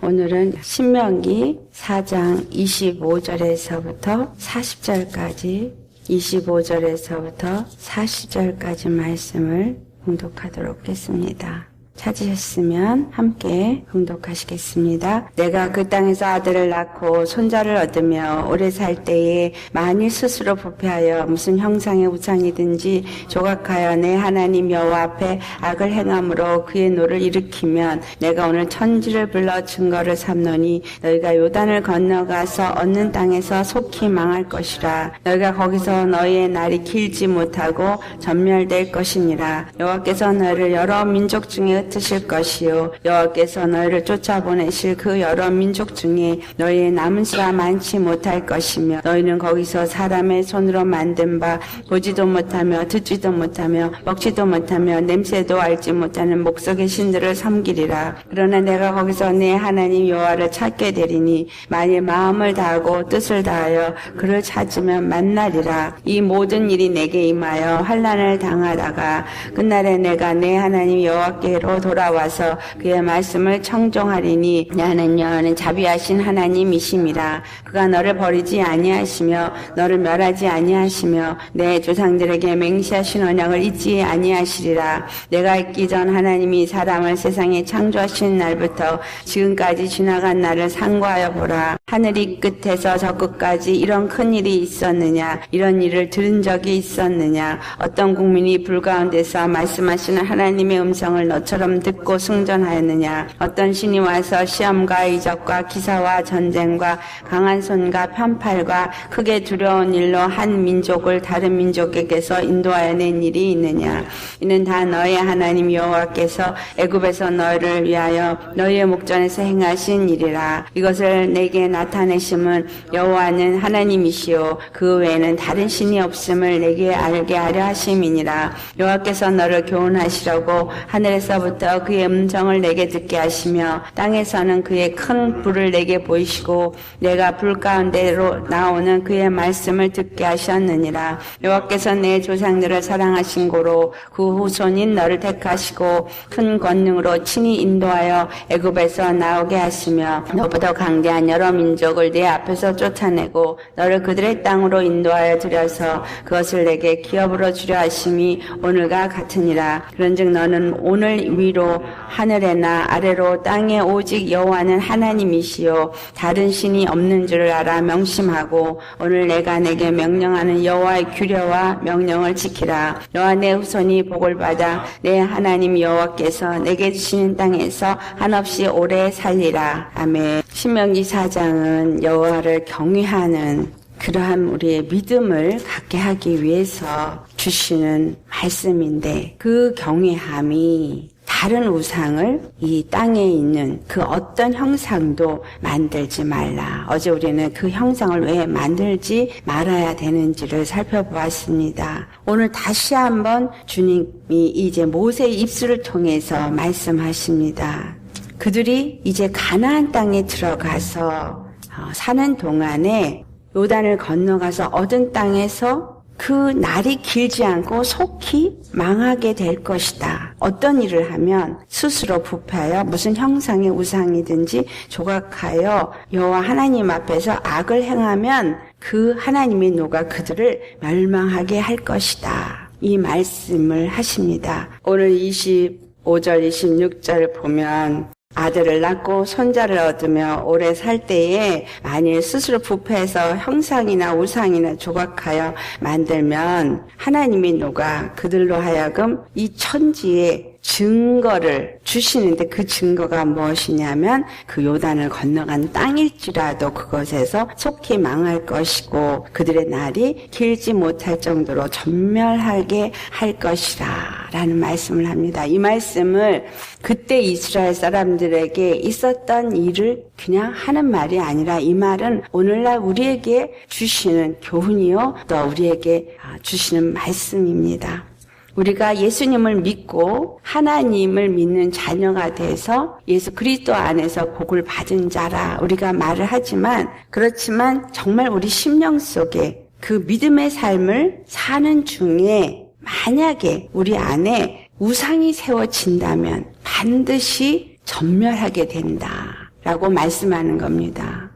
오늘은 신명기 4장 25절에서부터 40절까지 25절에서부터 40절까지 말씀을 봉독하도록 하겠습니다. 찾으셨으면 함께 봉독하시겠습니다. 내가 그 땅에서 아들을 낳고 손자를 얻으며 오래 살 때에 만일 스스로 부패하여 무슨 형상의 우상이든지 조각하여 내 하나님 여호와 앞에 악을 행함으로 그의 노를 일으키면 내가 오늘 천지를 불러 증거를 삼노니 너희가 요단을 건너가서 얻는 땅에서 속히 망할 것이라. 너희가 거기서 너희의 날이 길지 못하고 전멸될 것이니라. 여호와께서 너희를 여러 민족 중에 흩으실 것이요 여호와께서 너희를 쫓아보내실 그 여러 민족 중에 너희의 남은 수가 많지 못할 것이며 너희는 거기서 사람의 손으로 만든 바 보지도 못하며 듣지도 못하며 먹지도 못하며 냄새도 알지 못하는 목석의 신들을 섬기리라. 그러나 내가 거기서 내 하나님 여호와를 찾게 되리니 만일 마음을 다하고 뜻을 다하여 그를 찾으면 만나리라. 이 모든 일이 내게 임하여 환난을 당하다가 끝날에 내가 내 하나님 여호와께로 돌아와서 그의 말씀을 청종하리니 나는 여호와는 자비하신 하나님이심이라. 그가 너를 버리지 아니하시며 너를 멸하지 아니하시며 내 조상들에게 맹세하신 언약을 잊지 아니하시리라. 내가 있기 전 하나님이 사람을 세상에 창조하신 날부터 지금까지 지나간 날을 상고하여 보라. 하늘이 끝에서 저 끝까지 이런 큰 일이 있었느냐? 이런 일을 들은 적이 있었느냐? 어떤 국민이 불 가운데서 말씀하시는 하나님의 음성을 너처럼 듣고 승전하였느냐? 어떤 신이 와서 시험과 이적과 기사와 전쟁과 강한 손과 편팔과 크게 두려운 일로 한 민족을 다른 민족에게서 인도하여 낸 일이 있느냐? 이는 다 너의 하나님 여호와께서 애굽에서 너희를 위하여 너희의 목전에서 행하신 일이라. 이것을 내게 나타내심은 여호와는 하나님이시요 그 외에는 다른 신이 없음을 내게 알게 하려 하심이니라. 여호와께서 너를 교훈하시려고 하늘에서부터 그의 음성을 내게 듣게 하시며 땅에서는 그의 큰 불을 내게 보이시고 내가 불 가운데로 나오는 그의 말씀을 듣게 하셨느니라. 여호와께서 내 조상들을 사랑하신 고로 그 후손인 너를 택하시고 큰 권능으로 친히 인도하여 애굽에서 나오게 하시며 너보다 강대한 여러 민족을 내 앞에서 쫓아내고 너를 그들의 땅으로 인도하여 들여서 그것을 내게 기업으로 주려 하심이 오늘과 같으니라. 그런즉 너는 오늘 위로 하늘에나 아래로 땅에 오직 여호와는 하나님이시요 다른 신이 없는 줄을 알아 명심하고 오늘 내가 내게 명령하는 여호와의 규례와 명령을 지키라. 너와 내 후손이 복을 받아 내 하나님 여호와께서 내게 주시는 땅에서 한없이 오래 살리라. 아멘. 신명기 4장은 여호와를 경외하는 그러한 우리의 믿음을 갖게 하기 위해서 주시는 말씀인데 그 경외함이 다른 우상을 이 땅에 있는 그 어떤 형상도 만들지 말라. 어제 우리는 그 형상을 왜 만들지 말아야 되는지를 살펴보았습니다. 오늘 다시 한번 주님이 이제 모세의 입술을 통해서 말씀하십니다. 그들이 이제 가나안 땅에 들어가서 사는 동안에 요단을 건너가서 얻은 땅에서 그 날이 길지 않고 속히 망하게 될 것이다. 어떤 일을 하면 스스로 부패하여 무슨 형상의 우상이든지 조각하여 여호와 하나님 앞에서 악을 행하면 그 하나님의 노가 그들을 멸망하게 할 것이다. 이 말씀을 하십니다. 오늘 25절 26절을 보면 아들을 낳고 손자를 얻으며 오래 살 때에 만일 스스로 부패해서 형상이나 우상이나 조각하여 만들면 하나님의 노가 그들로 하여금 이 천지에 증거를 주시는데 그 증거가 무엇이냐면 그 요단을 건너간 땅일지라도 그것에서 속히 망할 것이고 그들의 날이 길지 못할 정도로 전멸하게 할 것이라 라는 말씀을 합니다. 이 말씀을 그때 이스라엘 사람들에게 있었던 일을 그냥 하는 말이 아니라 이 말은 오늘날 우리에게 주시는 교훈이요 또 우리에게 주시는 말씀입니다. 우리가 예수님을 믿고 하나님을 믿는 자녀가 돼서 예수 그리스도 안에서 복을 받은 자라 우리가 말을 하지만 그렇지만 정말 우리 심령 속에 그 믿음의 삶을 사는 중에 만약에 우리 안에 우상이 세워진다면 반드시 전멸하게 된다. 라고 말씀하는 겁니다.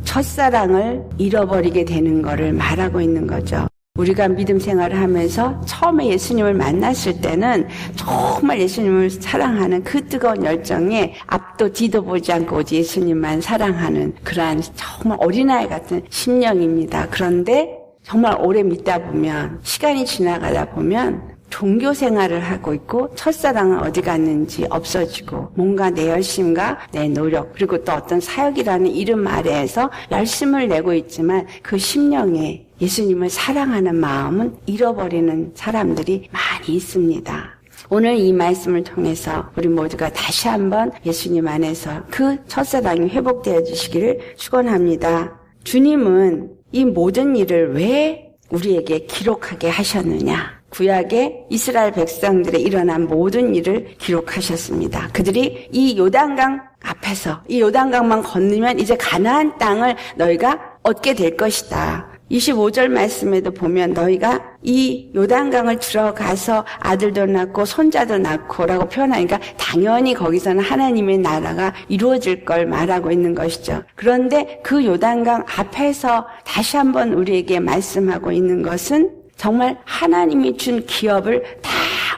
첫사랑을 잃어버리게 되는 것을 말하고 있는 거죠. 우리가 믿음 생활을 하면서 처음에 예수님을 만났을 때는 정말 예수님을 사랑하는 그 뜨거운 열정에 앞도 뒤도 보지 않고 오직 예수님만 사랑하는 그러한 정말 어린아이 같은 심령입니다. 그런데 정말 오래 믿다 보면, 시간이 지나가다 보면 종교 생활을 하고 있고 첫사랑은 어디 갔는지 없어지고, 뭔가 내 열심과 내 노력, 그리고 또 어떤 사역이라는 이름 아래에서 열심을 내고 있지만 그 심령에 예수님을 사랑하는 마음은 잃어버리는 사람들이 많이 있습니다. 오늘 이 말씀을 통해서 우리 모두가 다시 한번 예수님 안에서 그 첫사랑이 회복되어 주시기를 축원합니다. 주님은 이 모든 일을 왜 우리에게 기록하게 하셨느냐? 구약의 이스라엘 백성들의 일어난 모든 일을 기록하셨습니다. 그들이 이 요단강 앞에서, 이 요단강만 건너면 이제 가나안 땅을 너희가 얻게 될 것이다. 25절 말씀에도 보면 너희가 이 요단강을 들어가서 아들도 낳고 손자도 낳고 라고 표현하니까 당연히 거기서는 하나님의 나라가 이루어질 걸 말하고 있는 것이죠. 그런데 그 요단강 앞에서 다시 한번 우리에게 말씀하고 있는 것은 정말 하나님이 준 기업을 다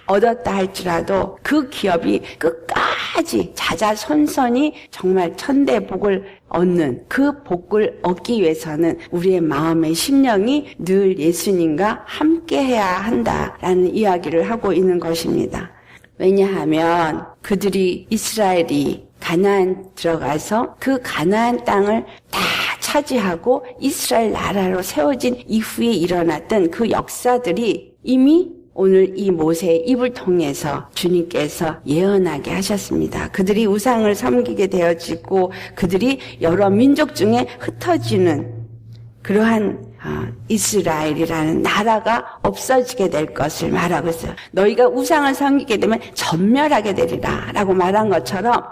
얻었다 할지라도 그 기업이 끝까지 자자손손이 정말 천대 복을 얻는 그 복을 얻기 위해서는 우리의 마음의 심령이 늘 예수님과 함께해야 한다라는 이야기를 하고 있는 것입니다. 왜냐하면 그들이 이스라엘이 가나안 들어가서 그 가나안 땅을 다 차지하고 이스라엘 나라로 세워진 이후에 일어났던 그 역사들이 이미 오늘 이 모세의 입을 통해서 주님께서 예언하게 하셨습니다. 그들이 우상을 섬기게 되어지고 그들이 여러 민족 중에 흩어지는 그러한 이스라엘이라는 나라가 없어지게 될 것을 말하고 있어요. 너희가 우상을 섬기게 되면 전멸하게 되리라 라고 말한 것처럼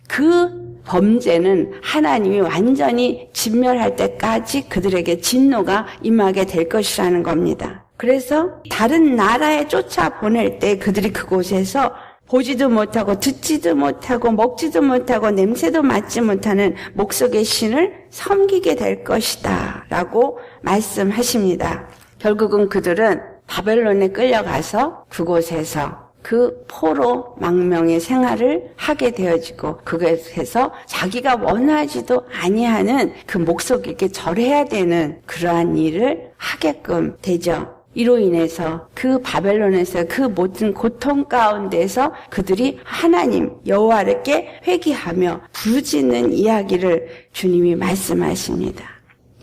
그 범죄는 하나님이 완전히 진멸할 때까지 그들에게 진노가 임하게 될 것이라는 겁니다. 그래서 다른 나라에 쫓아보낼 때 그들이 그곳에서 보지도 못하고 듣지도 못하고 먹지도 못하고 냄새도 맡지 못하는 목석의 신을 섬기게 될 것이다 라고 말씀하십니다. 결국은 그들은 바벨론에 끌려가서 그곳에서 그 포로 망명의 생활을 하게 되어지고 그것에서 자기가 원하지도 아니하는 그 목석에게 절해야 되는 그러한 일을 하게끔 되죠. 이로 인해서 그 바벨론에서 그 모든 고통 가운데서 그들이 하나님 여호와께 회개하며 부르짖는 이야기를 주님이 말씀하십니다.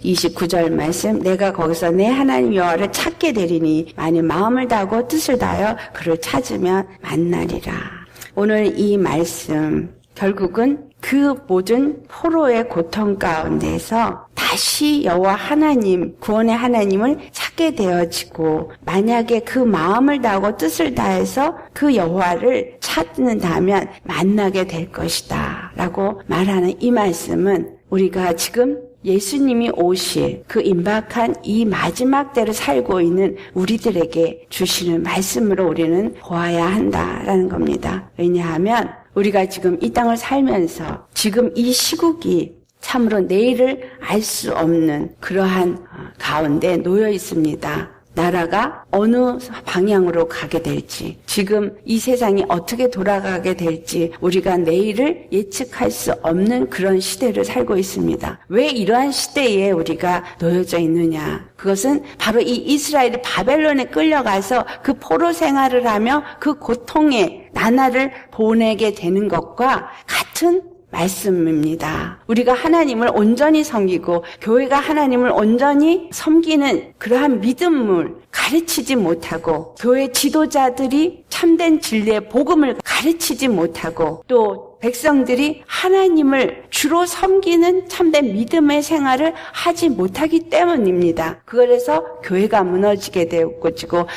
29절 말씀, 내가 거기서 내 하나님 여호와를 찾게 되리니 만일 마음을 다하고 뜻을 다하여 그를 찾으면 만나리라. 오늘 이 말씀 결국은 그 모든 포로의 고통 가운데서 다시 여호와 하나님, 구원의 하나님을 찾게 되어지고 만약에 그 마음을 다하고 뜻을 다해서 그 여호와를 찾는다면 만나게 될 것이다 라고 말하는 이 말씀은 우리가 지금 예수님이 오실 그 임박한 이 마지막 때를 살고 있는 우리들에게 주시는 말씀으로 우리는 보아야 한다라는 겁니다. 왜냐하면 우리가 지금 이 땅을 살면서 지금 이 시국이 참으로 내일을 알 수 없는 그러한 가운데 놓여 있습니다. 나라가 어느 방향으로 가게 될지, 지금 이 세상이 어떻게 돌아가게 될지 우리가 내일을 예측할 수 없는 그런 시대를 살고 있습니다. 왜 이러한 시대에 우리가 놓여져 있느냐? 그것은 바로 이 이스라엘이 바벨론에 끌려가서 그 포로 생활을 하며 그 고통의 나날을 보내게 되는 것과 같은 말씀입니다. 우리가 하나님을 온전히 섬기고 교회가 하나님을 온전히 섬기는 그러한 믿음을 가르치지 못하고 교회 지도자들이 참된 진리의 복음을 가르치지 못하고 또 백성들이 하나님을 주로 섬기는 참된 믿음의 생활을 하지 못하기 때문입니다. 그래서 교회가 무너지게 되었고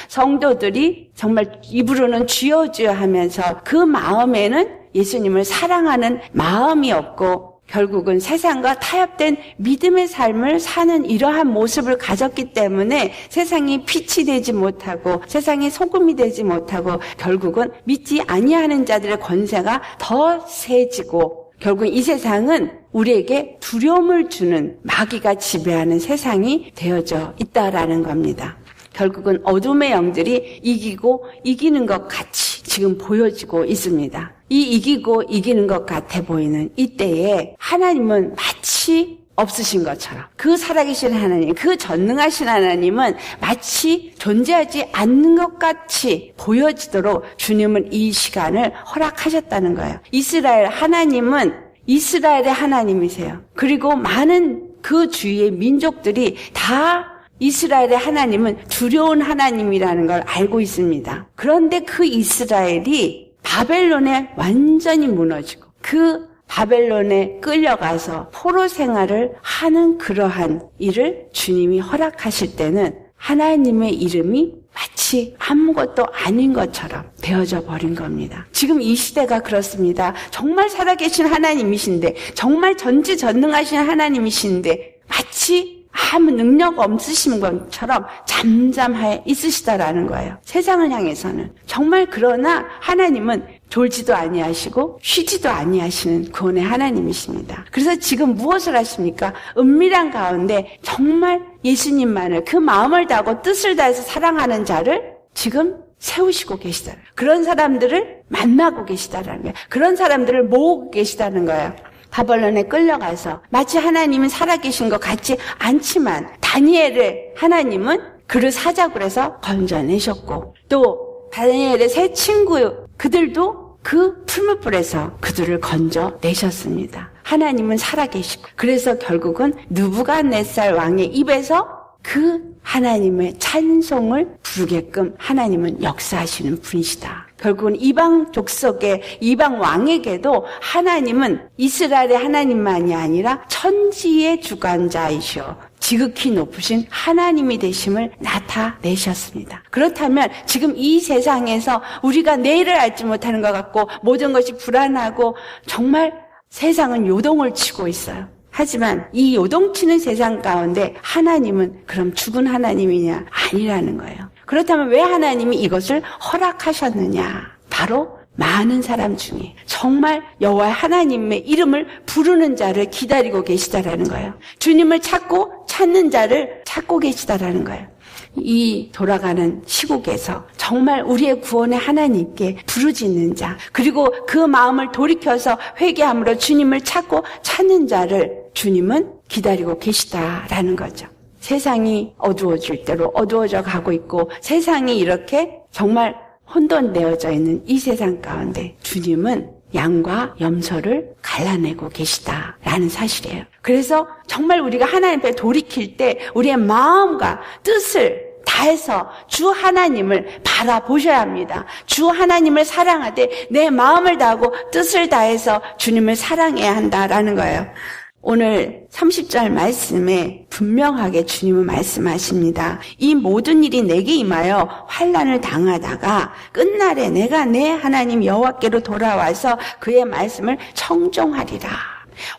성도들이 정말 입으로는 주여 주여 하면서 그 마음에는 예수님을 사랑하는 마음이 없고 결국은 세상과 타협된 믿음의 삶을 사는 이러한 모습을 가졌기 때문에 세상이 빛이 되지 못하고 세상이 소금이 되지 못하고 결국은 믿지 아니하는 자들의 권세가 더 세지고 결국 이 세상은 우리에게 두려움을 주는 마귀가 지배하는 세상이 되어져 있다라는 겁니다. 결국은 어둠의 영들이 이기고 이기는 것 같이 지금 보여지고 있습니다. 이 이기고 이기는 것 같아 보이는 이때에 하나님은 마치 없으신 것처럼, 그 살아계신 하나님, 그 전능하신 하나님은 마치 존재하지 않는 것 같이 보여지도록 주님은 이 시간을 허락하셨다는 거예요. 이스라엘 하나님은 이스라엘의 하나님이세요. 그리고 많은 그 주위의 민족들이 다 이스라엘의 하나님은 두려운 하나님이라는 걸 알고 있습니다. 그런데 그 이스라엘이 바벨론에 완전히 무너지고 그 바벨론에 끌려가서 포로 생활을 하는 그러한 일을 주님이 허락하실 때는 하나님의 이름이 마치 아무것도 아닌 것처럼 되어져 버린 겁니다. 지금 이 시대가 그렇습니다. 정말 살아계신 하나님이신데, 정말 전지전능하신 하나님이신데 마치 아무 능력 없으신 것처럼 잠잠하여 있으시다라는 거예요. 세상을 향해서는. 정말 그러나 하나님은 졸지도 아니하시고 쉬지도 아니하시는 구원의 하나님이십니다. 그래서 지금 무엇을 하십니까? 은밀한 가운데 정말 예수님만을 그 마음을 다하고 뜻을 다해서 사랑하는 자를 지금 세우시고 계시다는 거예요. 그런 사람들을 만나고 계시다는 거예요. 그런 사람들을 모으고 계시다는 거예요. 바벨론에 끌려가서 마치 하나님은 살아계신 것 같지 않지만 다니엘의 하나님은 그를 사자굴 해서 건져내셨고, 또 다니엘의 세 친구 그들도 그 풀무불에서 그들을 건져내셨습니다. 하나님은 살아계시고, 그래서 결국은 느부갓네살 왕의 입에서 그 하나님의 찬송을 부르게끔 하나님은 역사하시는 분이시다. 결국은 이방 족속의 이방 왕에게도 하나님은 이스라엘의 하나님만이 아니라 천지의 주관자이시오, 지극히 높으신 하나님이 되심을 나타내셨습니다. 그렇다면 지금 이 세상에서 우리가 내일을 알지 못하는 것 같고 모든 것이 불안하고 정말 세상은 요동을 치고 있어요. 하지만 이 요동치는 세상 가운데 하나님은 그럼 죽은 하나님이냐? 아니라는 거예요. 그렇다면 왜 하나님이 이것을 허락하셨느냐? 바로 많은 사람 중에 정말 여호와 하나님의 이름을 부르는 자를 기다리고 계시다라는 거예요. 주님을 찾고 찾는 자를 찾고 계시다라는 거예요. 이 돌아가는 시국에서 정말 우리의 구원의 하나님께 부르짖는 자, 그리고 그 마음을 돌이켜서 회개함으로 주님을 찾고 찾는 자를 주님은 기다리고 계시다라는 거죠. 세상이 어두워질 대로 어두워져 가고 있고 세상이 이렇게 정말 혼돈되어져 있는 이 세상 가운데 주님은 양과 염소를 갈라내고 계시다라는 사실이에요. 그래서 정말 우리가 하나님 앞에 돌이킬 때 우리의 마음과 뜻을 다해서 주 하나님을 바라보셔야 합니다. 주 하나님을 사랑하되 내 마음을 다하고 뜻을 다해서 주님을 사랑해야 한다라는 거예요. 오늘 30절 말씀에 분명하게 주님은 말씀하십니다. 이 모든 일이 내게 임하여 환난을 당하다가 끝날에 내가 내 하나님 여호와께로 돌아와서 그의 말씀을 청종하리라.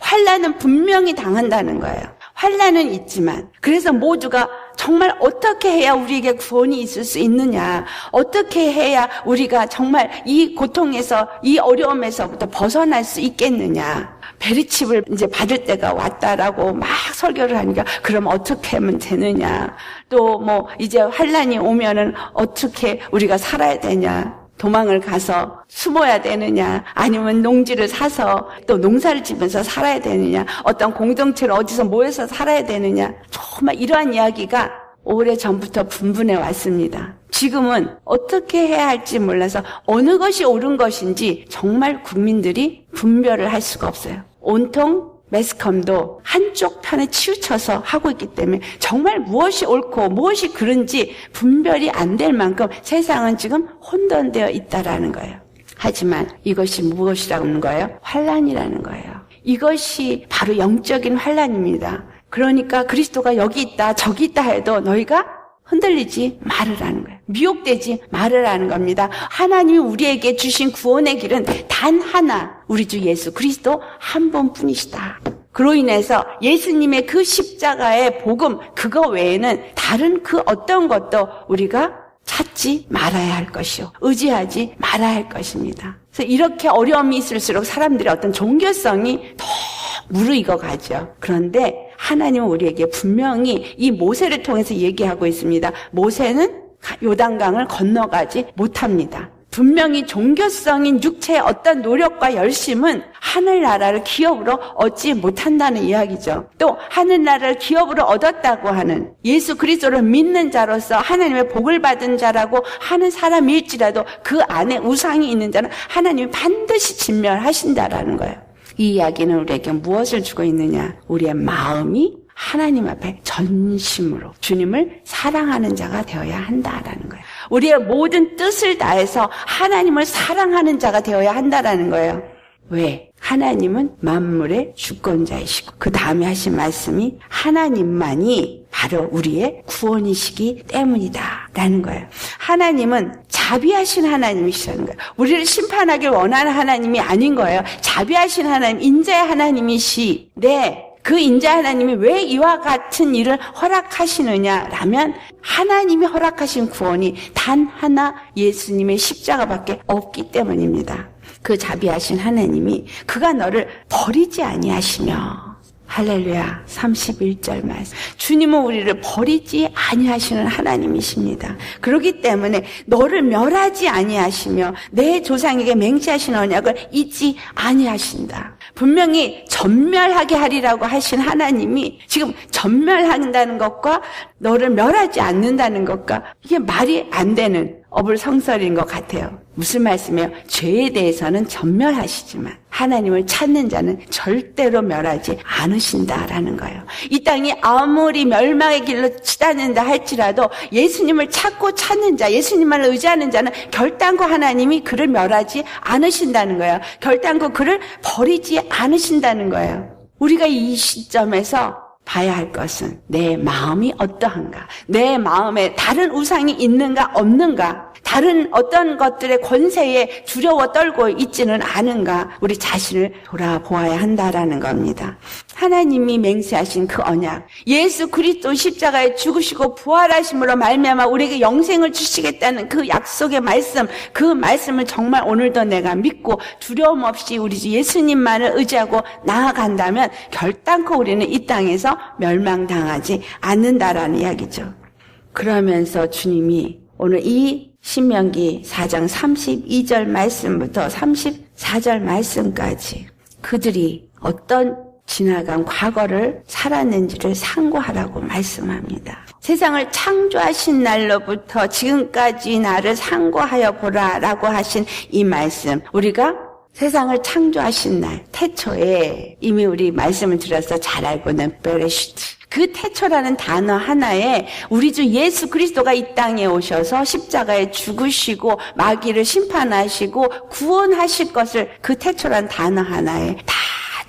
환난은 분명히 당한다는 거예요. 환난은 있지만, 그래서 모두가 정말 어떻게 해야 우리에게 구원이 있을 수 있느냐, 어떻게 해야 우리가 정말 이 고통에서, 이 어려움에서부터 벗어날 수 있겠느냐, 베리칩을 이제 받을 때가 왔다라고 막 설교를 하니까 그럼 어떻게 하면 되느냐, 또 뭐 이제 환난이 오면은 어떻게 우리가 살아야 되냐, 도망을 가서 숨어야 되느냐, 아니면 농지를 사서 또 농사를 지면서 살아야 되느냐, 어떤 공동체를 어디서 모여서 살아야 되느냐, 정말 이러한 이야기가 오래전부터 분분해 왔습니다. 지금은 어떻게 해야 할지 몰라서 어느 것이 옳은 것인지 정말 국민들이 분별을 할 수가 없어요. 온통 매스컴도 한쪽 편에 치우쳐서 하고 있기 때문에 정말 무엇이 옳고 무엇이 그른지 분별이 안 될 만큼 세상은 지금 혼돈되어 있다라는 거예요. 하지만 이것이 무엇이라는 거예요? 환난이라는 거예요. 이것이 바로 영적인 환난입니다. 그러니까 그리스도가 여기 있다 저기 있다 해도 너희가 흔들리지 말으라는 거예요. 미혹되지 말으라는 겁니다. 하나님이 우리에게 주신 구원의 길은 단 하나, 우리 주 예수 그리스도 한 분뿐이시다. 그로 인해서 예수님의 그 십자가의 복음, 그거 외에는 다른 그 어떤 것도 우리가 찾지 말아야 할 것이요, 의지하지 말아야 할 것입니다. 그래서 이렇게 어려움이 있을수록 사람들의 어떤 종교성이 더 무르익어 가죠. 그런데 하나님은 우리에게 분명히 이 모세를 통해서 얘기하고 있습니다. 모세는 요단강을 건너가지 못합니다. 분명히 종교성인 육체의 어떤 노력과 열심은 하늘나라를 기업으로 얻지 못한다는 이야기죠. 또 하늘나라를 기업으로 얻었다고 하는 예수 그리스도를 믿는 자로서 하나님의 복을 받은 자라고 하는 사람일지라도 그 안에 우상이 있는 자는 하나님이 반드시 진멸하신다라는 거예요. 이 이야기는 우리에게 무엇을 주고 있느냐? 우리의 마음이 하나님 앞에 전심으로 주님을 사랑하는 자가 되어야 한다라는 거예요. 우리의 모든 뜻을 다해서 하나님을 사랑하는 자가 되어야 한다라는 거예요. 왜? 하나님은 만물의 주권자이시고 그 다음에 하신 말씀이 하나님만이 바로 우리의 구원이시기 때문이다 라는 거예요. 하나님은 자비하신 하나님이시라는 거예요. 우리를 심판하길 원하는 하나님이 아닌 거예요. 자비하신 하나님, 인자의 하나님이시. 네. 그 인자 하나님이 왜 이와 같은 일을 허락하시느냐라면 하나님이 허락하신 구원이 단 하나 예수님의 십자가밖에 없기 때문입니다. 그 자비하신 하나님이 그가 너를 버리지 아니하시며 할렐루야 31절 말씀. 주님은 우리를 버리지 아니하시는 하나님이십니다. 그렇기 때문에 너를 멸하지 아니하시며 내 조상에게 맹세하신 언약을 잊지 아니하신다. 분명히 전멸하게 하리라고 하신 하나님이 지금 전멸한다는 것과 너를 멸하지 않는다는 것과 이게 말이 안 되는 어불성설인 것 같아요. 무슨 말씀이에요? 죄에 대해서는 전멸하시지만 하나님을 찾는 자는 절대로 멸하지 않으신다라는 거예요. 이 땅이 아무리 멸망의 길로 치닫는다 할지라도 예수님을 찾고 찾는 자, 예수님만을 의지하는 자는 결단코 하나님이 그를 멸하지 않으신다는 거예요. 결단코 그를 버리지 않으신다는 거예요. 우리가 이 시점에서 봐야 할 것은 내 마음이 어떠한가? 내 마음에 다른 우상이 있는가 없는가? 다른 어떤 것들의 권세에 두려워 떨고 있지는 않은가? 우리 자신을 돌아보아야 한다라는 겁니다. 하나님이 맹세하신 그 언약, 예수 그리스도 십자가에 죽으시고 부활하심으로 말미암아 우리에게 영생을 주시겠다는 그 약속의 말씀, 그 말씀을 정말 오늘도 내가 믿고 두려움 없이 우리 주 예수님만을 의지하고 나아간다면 결단코 우리는 이 땅에서 멸망당하지 않는다라는 이야기죠. 그러면서 주님이 오늘 이 신명기 4장 32절 말씀부터 34절 말씀까지 그들이 어떤 지나간 과거를 살았는지를 상고하라고 말씀합니다. 세상을 창조하신 날로부터 지금까지 나를 상고하여 보라라고 하신 이 말씀, 우리가 세상을 창조하신 날 태초에 이미 우리 말씀을 들어서 잘 알고 있는 베레시트, 그 태초라는 단어 하나에 우리 주 예수 그리스도가 이 땅에 오셔서 십자가에 죽으시고 마귀를 심판하시고 구원하실 것을 그 태초라는 단어 하나에 다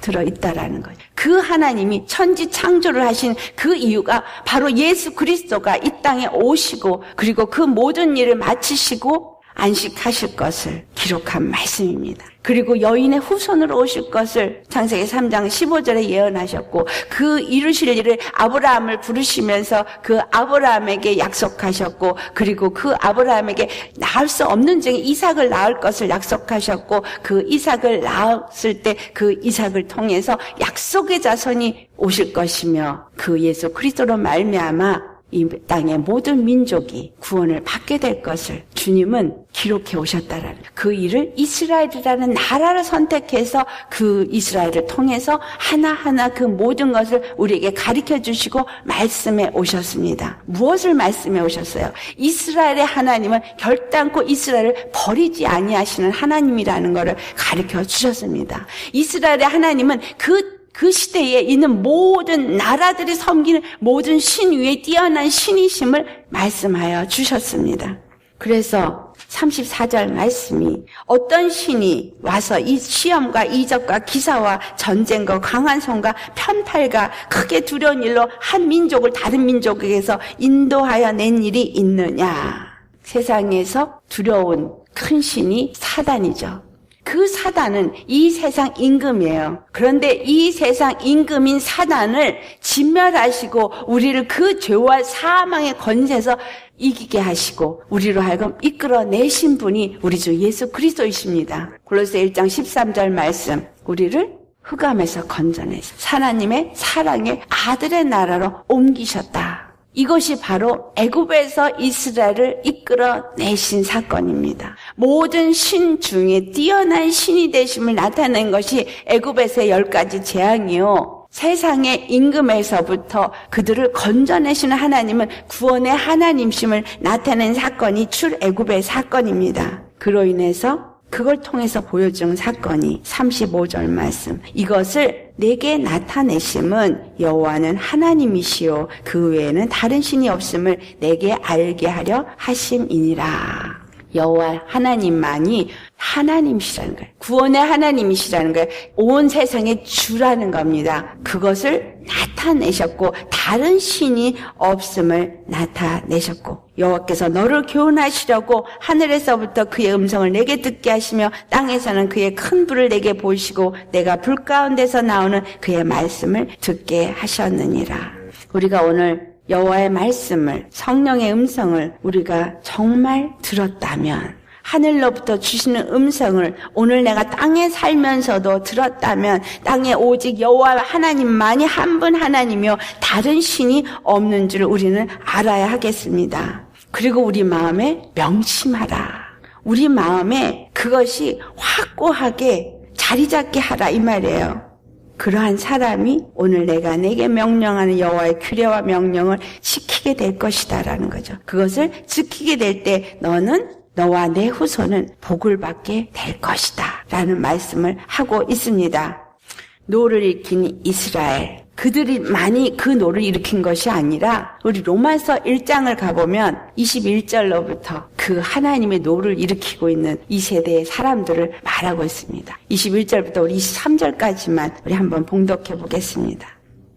들어있다라는 거죠. 그 하나님이 천지 창조를 하신 그 이유가 바로 예수 그리스도가 이 땅에 오시고 그리고 그 모든 일을 마치시고 안식하실 것을 기록한 말씀입니다. 그리고 여인의 후손으로 오실 것을 창세기 3장 15절에 예언하셨고 그 이루실 일을 아브라함을 부르시면서 그 아브라함에게 약속하셨고 그리고 그 아브라함에게 낳을 수 없는 중에 이삭을 낳을 것을 약속하셨고 그 이삭을 낳았을 때 그 이삭을 통해서 약속의 자손이 오실 것이며 그 예수 그리스도로 말미암아 이 땅의 모든 민족이 구원을 받게 될 것을 주님은 기록해 오셨다라는 그 일을 이스라엘이라는 나라를 선택해서 그 이스라엘을 통해서 하나하나 그 모든 것을 우리에게 가르쳐 주시고 말씀해 오셨습니다. 무엇을 말씀해 오셨어요? 이스라엘의 하나님은 결단코 이스라엘을 버리지 아니하시는 하나님이라는 것을 가르쳐 주셨습니다. 이스라엘의 하나님은 그 시대에 있는 모든 나라들이 섬기는 모든 신 위에 뛰어난 신이심을 말씀하여 주셨습니다. 그래서 34절 말씀이 어떤 신이 와서 이 시험과 이적과 기사와 전쟁과 강한 손과 편팔과 크게 두려운 일로 한 민족을 다른 민족에게서 인도하여 낸 일이 있느냐. 세상에서 두려운 큰 신이 사단이죠. 그 사단은 이 세상 임금이에요. 그런데 이 세상 임금인 사단을 진멸하시고 우리를 그 죄와 사망의 권세에서 이기게 하시고 우리로 하여금 이끌어내신 분이 우리 주 예수 그리스도이십니다. 골로새 1장 13절 말씀, 우리를 흑암에서 건져내서 하나님의 사랑의 아들의 나라로 옮기셨다. 이것이 바로 애굽에서 이스라엘을 이끌어내신 사건입니다. 모든 신 중에 뛰어난 신이 되심을 나타낸 것이 애굽에서의 10가지 재앙이요. 세상의 임금에서부터 그들을 건져내시는 하나님은 구원의 하나님심을 나타낸 사건이 출애굽의 사건입니다. 그로 인해서 그걸 통해서 보여준 사건이 35절 말씀. 이것을 내게 나타내심은 여호와는 하나님이시요 그 외에는 다른 신이 없음을 내게 알게 하려 하심이니라. 여호와 하나님만이 하나님이시라는 거예요. 구원의 하나님이시라는 거예요. 온 세상의 주라는 겁니다. 그것을 나타내셨고 다른 신이 없음을 나타내셨고 여호와께서 너를 교훈하시려고 하늘에서부터 그의 음성을 내게 듣게 하시며 땅에서는 그의 큰 불을 내게 보이시고 내가 불 가운데서 나오는 그의 말씀을 듣게 하셨느니라. 우리가 오늘 여호와의 말씀을, 성령의 음성을 우리가 정말 들었다면, 하늘로부터 주시는 음성을 오늘 내가 땅에 살면서도 들었다면, 땅에 오직 여호와 하나님만이 한 분 하나님이요 다른 신이 없는 줄 우리는 알아야 하겠습니다. 그리고 우리 마음에 명심하라. 우리 마음에 그것이 확고하게 자리 잡게 하라 이 말이에요. 그러한 사람이 오늘 내가 내게 명령하는 여호와의 규례와 명령을 지키게 될 것이다라는 거죠. 그것을 지키게 될 때 너는 너와 내 후손은 복을 받게 될 것이다 라는 말씀을 하고 있습니다. 노를 일으킨 이스라엘, 그들이 많이 그 노를 일으킨 것이 아니라 우리 로마서 1장을 가보면 21절로부터 그 하나님의 노를 일으키고 있는 이 세대의 사람들을 말하고 있습니다. 21절부터 우리 23절까지만 우리 한번 봉독해 보겠습니다.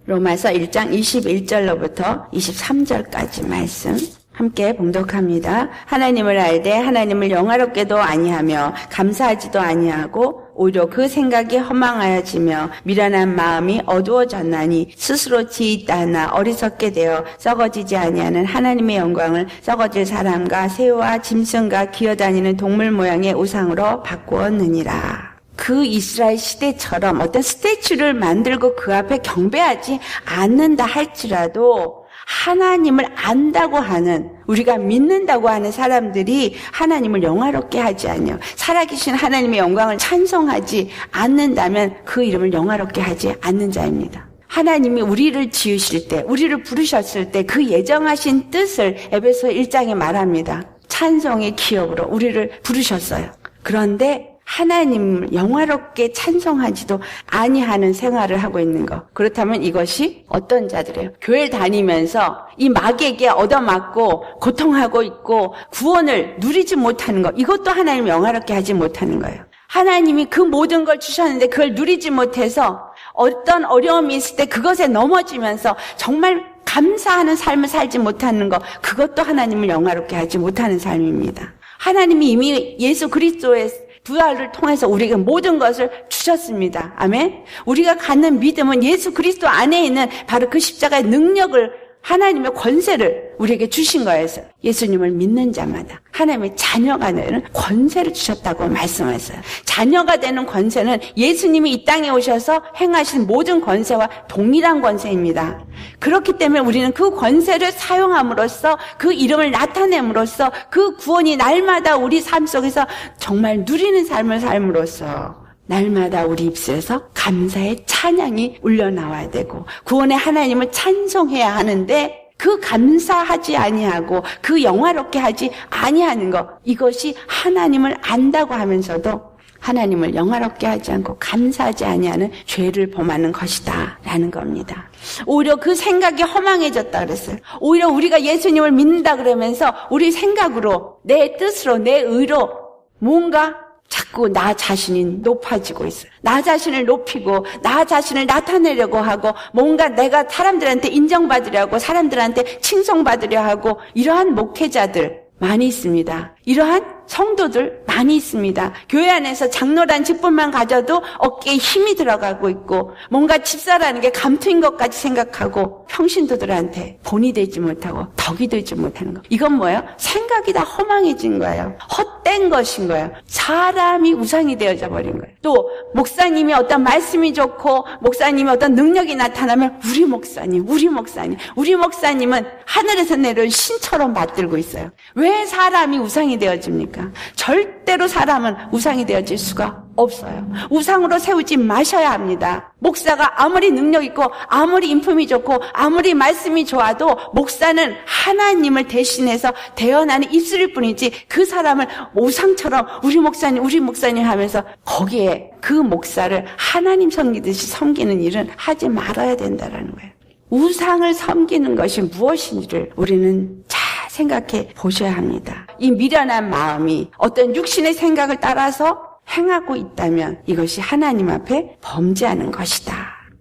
로마서 1장 21절로부터 23절까지 말씀 함께 봉독합니다. 하나님을 알되 하나님을 영화롭게도 아니하며 감사하지도 아니하고 오히려 그 생각이 허망하여지며 미련한 마음이 어두워졌나니 스스로 지있다 하나 어리석게 되어 썩어지지 아니하는 하나님의 영광을 썩어질 사람과 새와 짐승과 기어다니는 동물 모양의 우상으로 바꾸었느니라. 그 이스라엘 시대처럼 어떤 스태츄를 만들고 그 앞에 경배하지 않는다 할지라도 하나님을 안다고 하는, 우리가 믿는다고 하는 사람들이 하나님을 영화롭게 하지 않으며 살아계신 하나님의 영광을 찬송하지 않는다면 그 이름을 영화롭게 하지 않는 자입니다. 하나님이 우리를 지으실 때, 우리를 부르셨을 때 그 예정하신 뜻을 에베소 1장에 말합니다. 찬송의 기업으로 우리를 부르셨어요. 그런데 하나님을 영화롭게 찬송하지도 아니하는 생활을 하고 있는 것. 그렇다면 이것이 어떤 자들이에요? 교회를 다니면서 이 마귀에게 얻어맞고 고통하고 있고 구원을 누리지 못하는 것. 이것도 하나님을 영화롭게 하지 못하는 거예요. 하나님이 그 모든 걸 주셨는데 그걸 누리지 못해서 어떤 어려움이 있을 때 그것에 넘어지면서 정말 감사하는 삶을 살지 못하는 것. 그것도 하나님을 영화롭게 하지 못하는 삶입니다. 하나님이 이미 예수 그리스도의 부활을 통해서 우리에게 모든 것을 주셨습니다. 아멘. 우리가 갖는 믿음은 예수 그리스도 안에 있는 바로 그 십자가의 능력을, 하나님의 권세를 우리에게 주신 거예요. 예수님을 믿는 자마다 하나님의 자녀가 되는 권세를 주셨다고 말씀하셨어요. 자녀가 되는 권세는 예수님이 이 땅에 오셔서 행하신 모든 권세와 동일한 권세입니다. 그렇기 때문에 우리는 그 권세를 사용함으로써 그 이름을 나타냄으로써 그 구원이 날마다 우리 삶 속에서 정말 누리는 삶을 삶으로써 날마다 우리 입술에서 감사의 찬양이 울려나와야 되고 구원의 하나님을 찬송해야 하는데 그 감사하지 아니하고 그 영화롭게 하지 아니하는 것, 이것이 하나님을 안다고 하면서도 하나님을 영화롭게 하지 않고 감사하지 아니하는 죄를 범하는 것이다 라는 겁니다. 오히려 그 생각이 허망해졌다 그랬어요. 오히려 우리가 예수님을 믿는다 그러면서 우리 생각으로, 내 뜻으로, 내 의로 뭔가 자꾸 나 자신이 높아지고 있어요. 나 자신을 높이고 나 자신을 나타내려고 하고 뭔가 내가 사람들한테 인정받으려고, 사람들한테 칭송받으려 하고, 이러한 목회자들 많이 있습니다. 이러한 성도들 많이 있습니다. 교회 안에서 장로란 직분만 가져도 어깨에 힘이 들어가고 있고 뭔가 집사라는 게 감투인 것까지 생각하고 평신도들한테 본이 되지 못하고 덕이 되지 못하는 거. 이건 뭐예요? 생각이 다 허망해진 거예요. 헛된 것인 거예요. 사람이 우상이 되어져 버린 거예요. 또 목사님이 어떤 말씀이 좋고 목사님이 어떤 능력이 나타나면 우리 목사님은 하늘에서 내려온 신처럼 받들고 있어요. 왜 사람이 우상이 되어집니까? 절대로 사람은 우상이 되어질 수가 없어요. 우상으로 세우지 마셔야 합니다. 목사가 아무리 능력 있고 아무리 인품이 좋고 아무리 말씀이 좋아도 목사는 하나님을 대신해서 대언하는 입술일 뿐이지 그 사람을 우상처럼 우리 목사님 하면서 거기에 그 목사를 하나님 섬기듯이 섬기는 일은 하지 말아야 된다는 거예요. 우상을 섬기는 것이 무엇인지를 우리는 잘 생각해 보셔야 합니다. 이 미련한 마음이 어떤 육신의 생각을 따라서 행하고 있다면 이것이 하나님 앞에 범죄하는 것이다.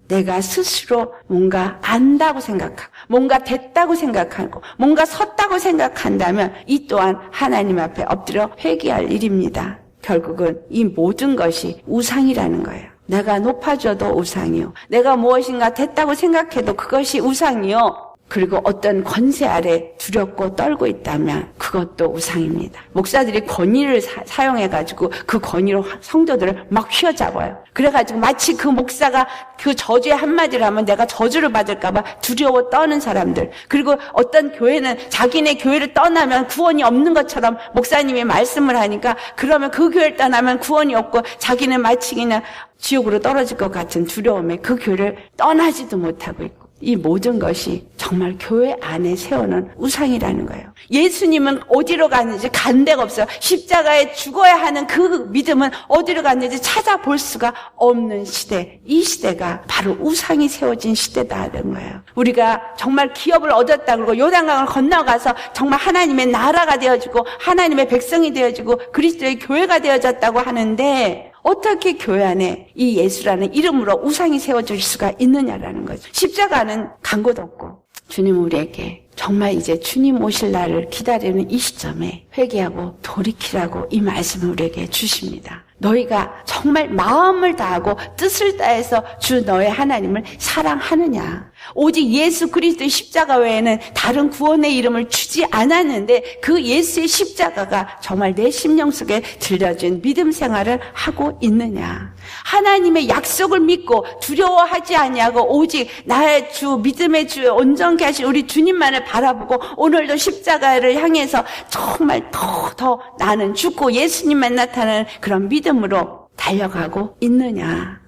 내가 스스로 뭔가 안다고 생각하고 뭔가 됐다고 생각하고 뭔가 섰다고 생각한다면 이 또한 하나님 앞에 엎드려 회개할 일입니다. 결국은 이 모든 것이 우상이라는 거예요. 내가 높아져도 우상이요. 내가 무엇인가 됐다고 생각해도 그것이 우상이요. 그리고 어떤 권세 아래 두렵고 떨고 있다면 그것도 우상입니다. 목사들이 권위를 사용해가지고 그 권위로 성도들을 막 휘어잡아요. 그래가지고 마치 그 목사가 그 저주의 한마디를 하면 내가 저주를 받을까봐 두려워 떠는 사람들. 그리고 어떤 교회는 자기네 교회를 떠나면 구원이 없는 것처럼 목사님이 말씀을 하니까 그러면 그 교회를 떠나면 구원이 없고 자기는 마치 그냥 지옥으로 떨어질 것 같은 두려움에 그 교회를 떠나지도 못하고 있고. 이 모든 것이 정말 교회 안에 세우는 우상이라는 거예요. 예수님은 어디로 갔는지 간 데가 없어요. 십자가에 죽어야 하는 그 믿음은 어디로 갔는지 찾아볼 수가 없는 시대. 이 시대가 바로 우상이 세워진 시대다는 거예요. 우리가 정말 기업을 얻었다 그러고 요단강을 건너가서 정말 하나님의 나라가 되어지고 하나님의 백성이 되어지고 그리스도의 교회가 되어졌다고 하는데 어떻게 교회 안에 이 예수라는 이름으로 우상이 세워질 수가 있느냐라는 거죠. 십자가는 간 곳 없고 주님 우리에게 정말 이제 주님 오실 날을 기다리는 이 시점에 회개하고 돌이키라고 이 말씀을 우리에게 주십니다. 너희가 정말 마음을 다하고 뜻을 다해서 주 너의 하나님을 사랑하느냐. 오직 예수 그리스도의 십자가 외에는 다른 구원의 이름을 주지 않았는데 그 예수의 십자가가 정말 내 심령 속에 들려진 믿음 생활을 하고 있느냐. 하나님의 약속을 믿고 두려워하지 아니하고 오직 나의 주 믿음의 주 온전케 하신 우리 주님만을 바라보고 오늘도 십자가를 향해서 정말 더 나는 죽고 예수님만 나타나는 그런 믿음으로 달려가고 있느냐.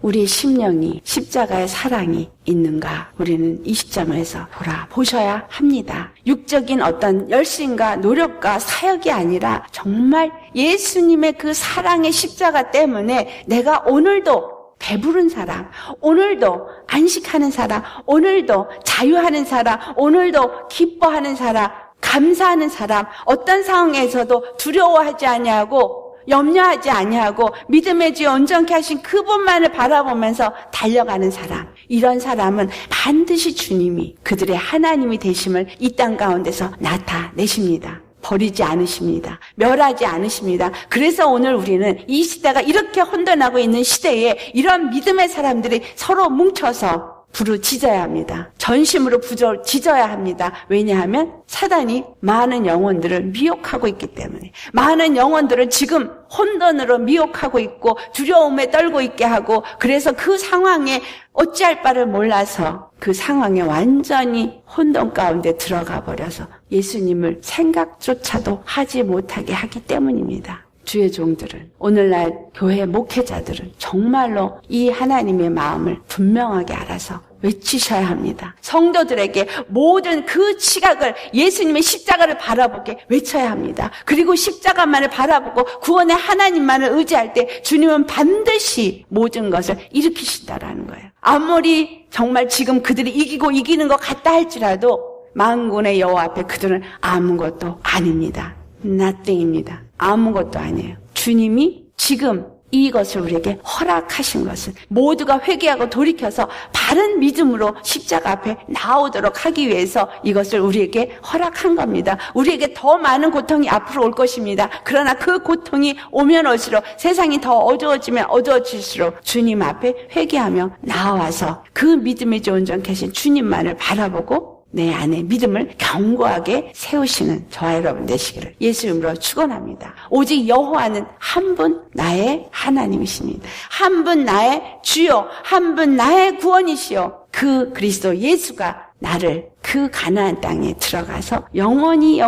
우리의 심령이 십자가의 사랑이 있는가 우리는 이 시점에서 돌아보셔야 합니다. 육적인 어떤 열심과 노력과 사역이 아니라 정말 예수님의 그 사랑의 십자가 때문에 내가 오늘도 배부른 사람, 오늘도 안식하는 사람, 오늘도 자유하는 사람, 오늘도 기뻐하는 사람, 감사하는 사람, 어떤 상황에서도 두려워하지 아니하고 염려하지 아니하고 믿음의 주 온전케 하신 그분만을 바라보면서 달려가는 사람. 이런 사람은 반드시 주님이 그들의 하나님이 되심을 이 땅 가운데서 나타내십니다. 버리지 않으십니다. 멸하지 않으십니다. 그래서 오늘 우리는 이 시대가 이렇게 혼돈하고 있는 시대에 이런 믿음의 사람들이 서로 뭉쳐서 부르짖어야 합니다. 전심으로 부르짖어야 합니다. 왜냐하면 사단이 많은 영혼들을 미혹하고 있기 때문에 많은 영혼들을 지금 혼돈으로 미혹하고 있고 두려움에 떨고 있게 하고 그래서 그 상황에 어찌할 바를 몰라서 그 상황에 완전히 혼돈 가운데 들어가 버려서 예수님을 생각조차도 하지 못하게 하기 때문입니다. 주의 종들은 오늘날 교회 목회자들은 정말로 이 하나님의 마음을 분명하게 알아서 외치셔야 합니다. 성도들에게 모든 그 시각을 예수님의 십자가를 바라보게 외쳐야 합니다. 그리고 십자가만을 바라보고 구원의 하나님만을 의지할 때 주님은 반드시 모든 것을 일으키신다라는 거예요. 아무리 정말 지금 그들이 이기고 이기는 것 같다 할지라도 만군의 여호와 앞에 그들은 아무것도 아닙니다. nothing입니다. 아무것도 아니에요. 주님이 지금 이것을 우리에게 허락하신 것은 모두가 회개하고 돌이켜서 바른 믿음으로 십자가 앞에 나오도록 하기 위해서 이것을 우리에게 허락한 겁니다. 우리에게 더 많은 고통이 앞으로 올 것입니다. 그러나 그 고통이 오면 올수록 세상이 더 어두워지면 어두워질수록 주님 앞에 회개하며 나와서 그 믿음이 좋은 전 계신 주님만을 바라보고 내 안에 믿음을 견고하게 세우시는 저와 여러분 되시기를 예수 이름으로 축원합니다. 오직 여호와는 한 분 나의 하나님이십니다. 한 분 나의 주요, 한 분 나의 구원이시요. 그 그리스도 예수가 나를 그 가나안 땅에 들어가서 영원히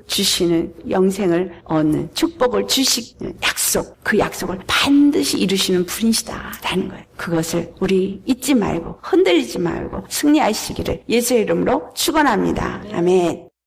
주시는 영생을 얻는 축복을 주시는 약속, 그 약속을 반드시 이루시는 분이시다라는 거예요. 그것을 우리 잊지 말고 흔들리지 말고 승리하시기를 예수의 이름으로 축원합니다. 아멘.